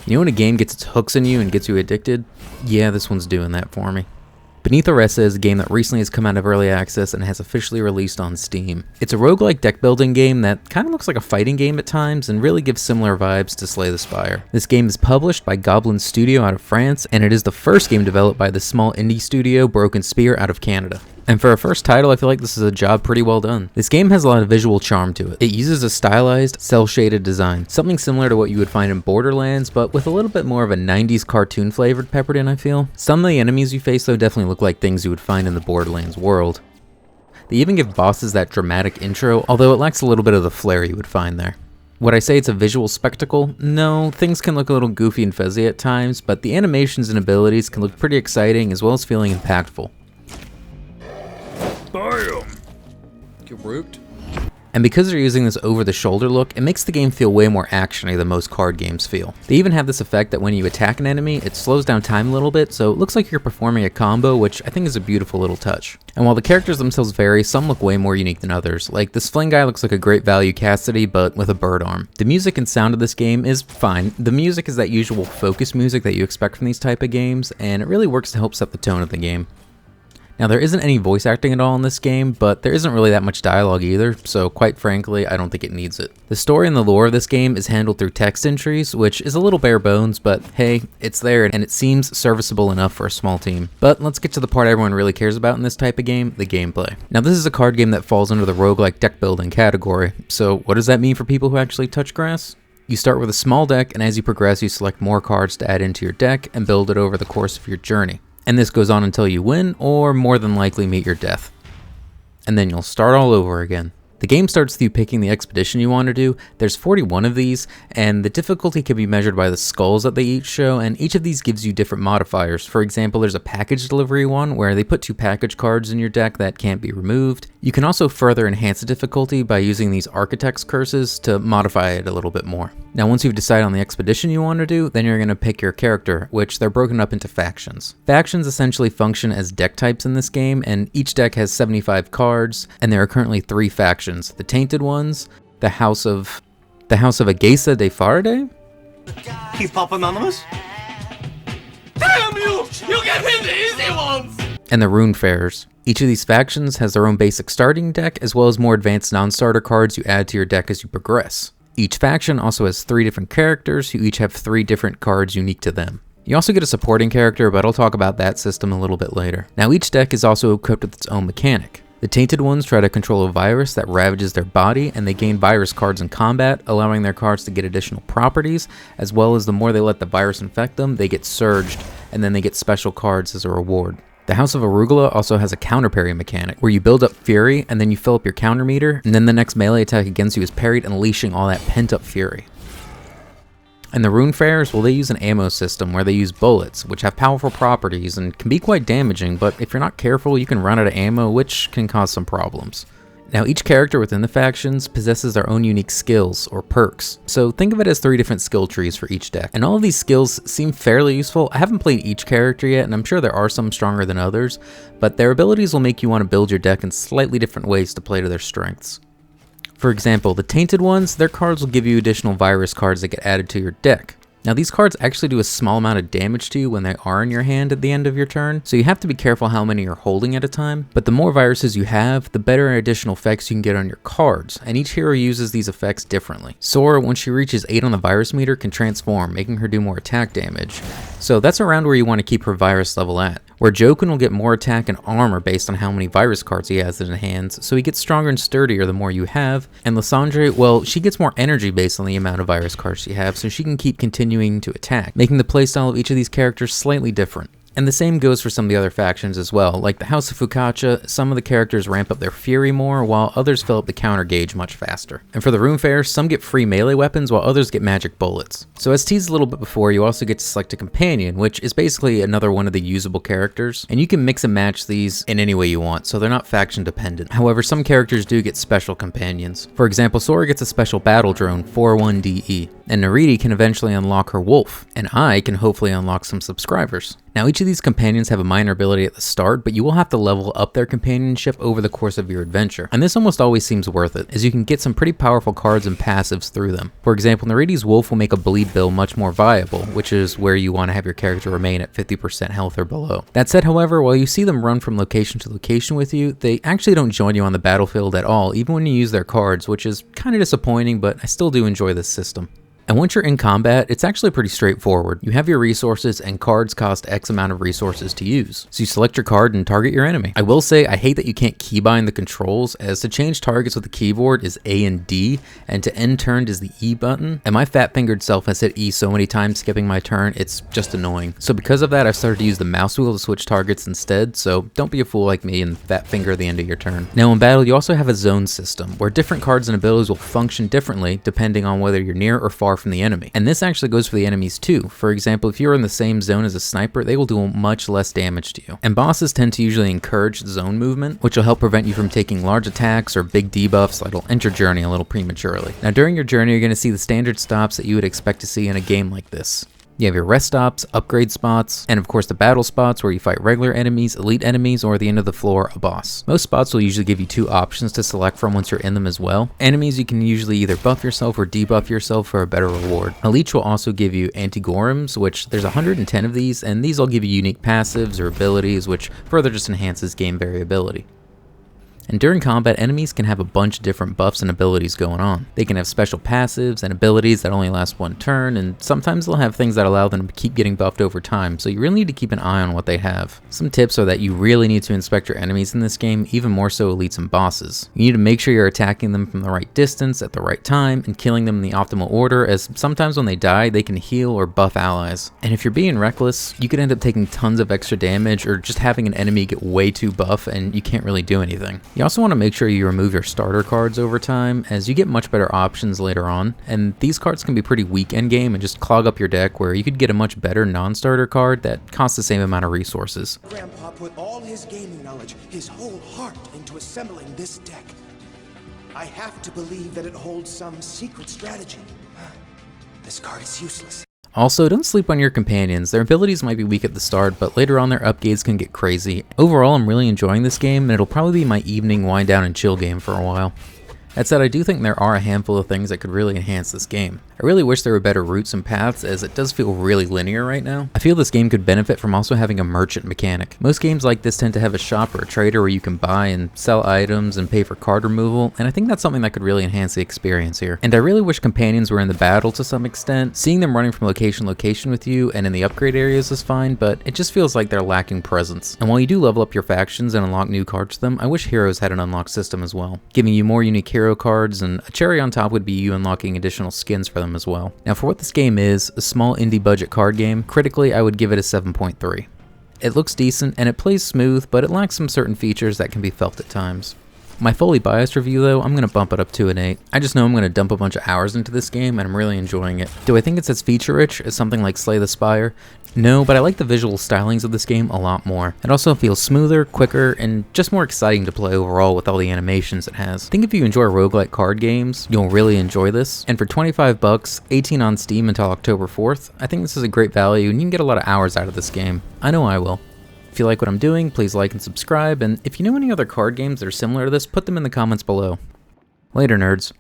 You know when a game gets its hooks in you and gets you addicted? Yeah, this one's doing that for me. Beneath Oresa is a game that recently has come out of early access and has officially released on Steam. It's a roguelike deck building game that kind of looks like a fighting game at times and really gives similar vibes to Slay the Spire. This game is published by Goblin Studio out of France, and it is the first game developed by the small indie studio Broken Spear out of Canada. And for a first title, I feel like this is a job pretty well done. This game has a lot of visual charm to it. It uses a stylized, cel-shaded design, something similar to what you would find in Borderlands, but with a little bit more of a 90s cartoon flavored peppered in, I feel. Some of the enemies you face though definitely look like things you would find in the Borderlands world. They even give bosses that dramatic intro, although it lacks a little bit of the flair you would find there. Would I say it's a visual spectacle? No, things can look a little goofy and fuzzy at times, but the animations and abilities can look pretty exciting as well as feeling impactful. Bam! Get rooked. And because they're using this over-the-shoulder look, it makes the game feel way more actiony than most card games feel. They even have this effect that when you attack an enemy, it slows down time a little bit, so it looks like you're performing a combo, which I think is a beautiful little touch. And while the characters themselves vary, some look way more unique than others. Like this Fling guy looks like a great value Cassidy, but with a bird arm. The music and sound of this game is fine. The music is that usual focus music that you expect from these type of games, and it really works to help set the tone of the game. Now, there isn't any voice acting at all in this game, but there isn't really that much dialogue either, so quite frankly, I don't think it needs it. The story and the lore of this game is handled through text entries, which is a little bare bones, but hey, it's there and it seems serviceable enough for a small team. But let's get to the part everyone really cares about in this type of game, the gameplay. Now, this is a card game that falls under the roguelike deck building category, so what does that mean for people who actually touch grass? You start with a small deck, and as you progress, you select more cards to add into your deck and build it over the course of your journey. And this goes on until you win, or more than likely meet your death. And then you'll start all over again. The game starts with you picking the expedition you want to do. There's 41 of these, and the difficulty can be measured by the skulls that they each show, and each of these gives you different modifiers. For example, there's a package delivery one, where they put 2 package cards in your deck that can't be removed. You can also further enhance the difficulty by using these Architect's Curses to modify it a little bit more. Now, once you've decided on the expedition you want to do, then you're going to pick your character, which they're broken up into factions. Factions essentially function as deck types in this game, and each deck has 75 cards, and there are currently 3 factions. The Tainted Ones, the House of Agesa de Faraday? He's Pop Anonymous? Damn you! You gave him the easy ones! And the Runefarers. Each of these factions has their own basic starting deck, as well as more advanced non-starter cards you add to your deck as you progress. Each faction also has 3 different characters who each have 3 different cards unique to them. You also get a supporting character, but I'll talk about that system a little bit later. Now, each deck is also equipped with its own mechanic. The Tainted Ones try to control a virus that ravages their body, and they gain virus cards in combat, allowing their cards to get additional properties, as well as the more they let the virus infect them, they get surged, and then they get special cards as a reward. The House of Arugula also has a counter parry mechanic, where you build up fury, and then you fill up your counter meter, and then the next melee attack against you is parried, unleashing all that pent up fury. And the Runefarers, well, they use an ammo system where they use bullets, which have powerful properties and can be quite damaging, but if you're not careful, you can run out of ammo, which can cause some problems. Now, each character within the factions possesses their own unique skills, or perks, so think of it as 3 different skill trees for each deck. And all of these skills seem fairly useful. I haven't played each character yet, and I'm sure there are some stronger than others, but their abilities will make you want to build your deck in slightly different ways to play to their strengths. For example, the Tainted Ones, their cards will give you additional virus cards that get added to your deck. Now, these cards actually do a small amount of damage to you when they are in your hand at the end of your turn, so you have to be careful how many you're holding at a time, but the more viruses you have, the better additional effects you can get on your cards, and each hero uses these effects differently. Sora, when she reaches 8 on the virus meter, can transform, making her do more attack damage, so that's around where you want to keep her virus level at. Where Jokun will get more attack and armor based on how many virus cards he has in his hands, so he gets stronger and sturdier the more you have, and Lysandre, well, she gets more energy based on the amount of virus cards she has, so she can keep continuing to attack, making the playstyle of each of these characters slightly different. And the same goes for some of the other factions as well. Like the House of Fukacha, some of the characters ramp up their fury more, while others fill up the counter gauge much faster. And for the Runefarers, some get free melee weapons, while others get magic bullets. So as teased a little bit before, you also get to select a companion, which is basically another one of the usable characters. And you can mix and match these in any way you want, so they're not faction dependent. However, some characters do get special companions. For example, Sora gets a special battle drone, 41DE. and Nariti can eventually unlock her wolf, and I can hopefully unlock some subscribers. Now each of these companions have a minor ability at the start, but you will have to level up their companionship over the course of your adventure, and this almost always seems worth it, as you can get some pretty powerful cards and passives through them. For example, Nariti's wolf will make a bleed bill much more viable, which is where you want to have your character remain at 50% health or below. That said, however, while you see them run from location to location with you, they actually don't join you on the battlefield at all, even when you use their cards, which is kind of disappointing, but I still do enjoy this system. And once you're in combat, it's actually pretty straightforward. You have your resources, and cards cost X amount of resources to use. So you select your card and target your enemy. I will say, I hate that you can't keybind the controls, as to change targets with the keyboard is A and D, and to end turned is the E button. And my fat-fingered self has hit E so many times skipping my turn, it's just annoying. So because of that, I've started to use the mouse wheel to switch targets instead, so don't be a fool like me and fat finger the end of your turn. Now in battle, you also have a zone system, where different cards and abilities will function differently depending on whether you're near or far from the enemy. And this actually goes for the enemies too. For example, if you're in the same zone as a sniper, they will do much less damage to you. And bosses tend to usually encourage zone movement, which will help prevent you from taking large attacks or big debuffs that'll end your journey a little prematurely. Now during your journey, you're going to see the standard stops that you would expect to see in a game like this. You have your rest stops, upgrade spots, and of course the battle spots where you fight regular enemies, elite enemies, or at the end of the floor, a boss. Most spots will usually give you two options to select from once you're in them as well. Enemies, you can usually either buff yourself or debuff yourself for a better reward. Elites will also give you anti-Gorums, which there's 110 of these, and these will give you unique passives or abilities, which further just enhances game variability. And during combat, enemies can have a bunch of different buffs and abilities going on. They can have special passives and abilities that only last one turn, and sometimes they'll have things that allow them to keep getting buffed over time, so you really need to keep an eye on what they have. Some tips are that you really need to inspect your enemies in this game, even more so elites and bosses. You need to make sure you're attacking them from the right distance, at the right time, and killing them in the optimal order, as sometimes when they die, they can heal or buff allies. And if you're being reckless, you could end up taking tons of extra damage, or just having an enemy get way too buff and you can't really do anything. You also want to make sure you remove your starter cards over time, as you get much better options later on, and these cards can be pretty weak endgame and just clog up your deck, where you could get a much better non-starter card that costs the same amount of resources. Grandpa put all his gaming knowledge, his whole heart, into assembling this deck. I have to believe that it holds some secret strategy. This card is useless. Also, don't sleep on your companions. Their abilities might be weak at the start, but later on their upgrades can get crazy. Overall, I'm really enjoying this game, and it'll probably be my evening wind down and chill game for a while. That said, I do think there are a handful of things that could really enhance this game. I really wish there were better routes and paths, as it does feel really linear right now. I feel this game could benefit from also having a merchant mechanic. Most games like this tend to have a shop or a trader where you can buy and sell items and pay for card removal, and I think that's something that could really enhance the experience here. And I really wish companions were in the battle to some extent. Seeing them running from location to location with you and in the upgrade areas is fine, but it just feels like they're lacking presence. And while you do level up your factions and unlock new cards to them, I wish heroes had an unlock system as well, giving you more unique hero cards, and a cherry on top would be you unlocking additional skins for them as well. Now for what this game is, a small indie budget card game, critically I would give it a 7.3. It looks decent and it plays smooth, but it lacks some certain features that can be felt at times. My fully biased review though, I'm going to bump it up to an 8. I just know I'm going to dump a bunch of hours into this game and I'm really enjoying it. Do I think it's as feature rich as something like Slay the Spire? No, but I like the visual stylings of this game a lot more. It also feels smoother, quicker, and just more exciting to play overall with all the animations it has. I think if you enjoy roguelike card games, you'll really enjoy this. And for 25 bucks, 18 on Steam until October 4th, I think this is a great value and you can get a lot of hours out of this game. I know I will. If you like what I'm doing, please like and subscribe, and if you know any other card games that are similar to this, put them in the comments below. Later, nerds.